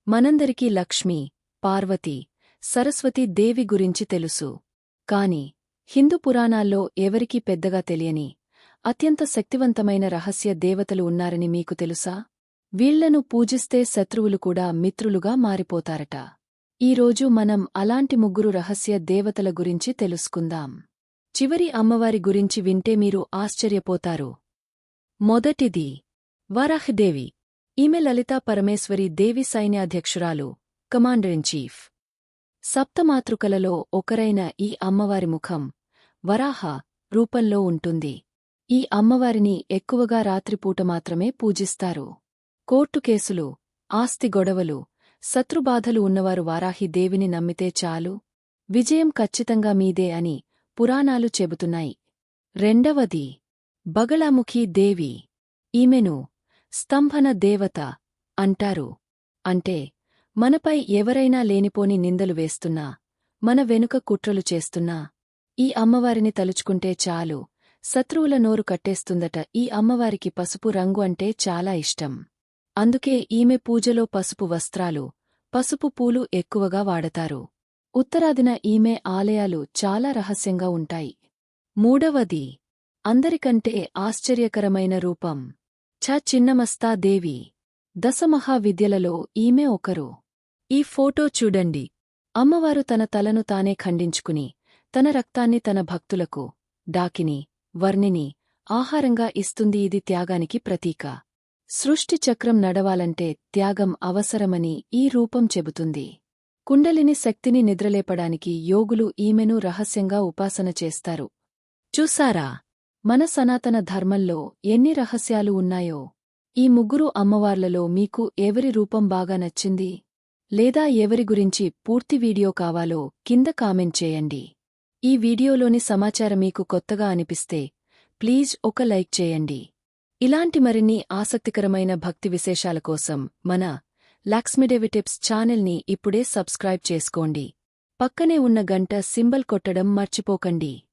మనందరికీ లక్ష్మీ, పార్వతీ, సరస్వతీ దేవి గురించి తెలుసు. కాని హిందూ పురాణాల్లో ఎవరికీ పెద్దగా తెలియని అత్యంత శక్తివంతమైన రహస్య దేవతలు ఉన్నారని మీకు తెలుసా? వీళ్లను పూజిస్తే శత్రువులు కూడా మిత్రులుగా మారిపోతారట. ఈరోజు మనం అలాంటి ముగ్గురు రహస్య దేవతల గురించి తెలుసుకుందాం. చివరి అమ్మవారి గురించి వింటే మీరు ఆశ్చర్యపోతారు. మొదటిది వరాహదేవి. ఈమె లలితా పరమేశ్వరి దేవి సైన్యాధ్యక్షురాలు, కమాండర్ ఇన్ చీఫ్. సప్తమాతృకలలో ఒకరైన ఈ అమ్మవారి ముఖం వరాహ రూపంలో ఉంటుంది. ఈ అమ్మవారిని ఎక్కువగా రాత్రిపూట మాత్రమే పూజిస్తారు. కోర్టు కేసులు, ఆస్తి గొడవలు, శత్రుబాధలు ఉన్నవారు వారాహి దేవిని నమ్మితే చాలు, విజయం ఖచ్చితంగా మీదే అని పురాణాలు చెబుతున్నాయి. రెండవది బగళాముఖీ దేవి. ఈమెను స్తంభన దేవత అంటారు. అంటే మనపై ఎవరైనా లేనిపోని నిందలు వేస్తున్నా, మన వెనుక కుట్రలు చేస్తున్నా ఈ అమ్మవారిని తలుచుకుంటే చాలు, శత్రువుల నోరు కట్టేస్తుందట. ఈ అమ్మవారికి పసుపు రంగు అంటే చాలా ఇష్టం. అందుకే ఈమె పూజలో పసుపు వస్త్రాలు, పసుపు పూలు ఎక్కువగా వాడతారు. ఉత్తరాదిన ఈమె ఆలయాలు చాలా రహస్యంగా ఉంటాయి. మూడవది అందరికంటే ఆశ్చర్యకరమైన రూపం చిన్నమస్తా దేవి. దశమహావిద్యలలో ఈమె ఒకరు. ఈ ఫోటో చూడండి. అమ్మవారు తన తలను తానే ఖండించుకుని తన రక్తాన్ని తన భక్తులకు, డాకిని, వర్ణిని ఆహారంగా ఇస్తుంది. ఇది త్యాగానికి ప్రతీక. సృష్టి చక్రం నడవాలంటే త్యాగం అవసరమని ఈ రూపం చెబుతుంది. కుండలిని శక్తిని నిద్రలేపడానికి యోగులు ఈమెను రహస్యంగా ఉపాసన చేస్తారు. చూసారా, మన సనాతన ధర్మంలో ఎన్ని రహస్యాలు ఉన్నాయో. ఈ ముగ్గురు అమ్మవార్లలో మీకు ఎవరి రూపం బాగా నచ్చింది? లేదా ఎవరి గురించి పూర్తి వీడియో కావాలో కింద కామెంట్ చేయండి. ఈ వీడియోలోని సమాచారం మీకు కొత్తగా అనిపిస్తే ప్లీజ్ ఒక లైక్ చేయండి. ఇలాంటి మరిన్ని ఆసక్తికరమైన భక్తి విశేషాల కోసం మన లక్ష్మీదేవి టిప్స్ ఛానల్ని ఇప్పుడే సబ్స్క్రైబ్ చేసుకోండి. పక్కనే ఉన్న గంట సింబల్ కొట్టడం మర్చిపోకండి.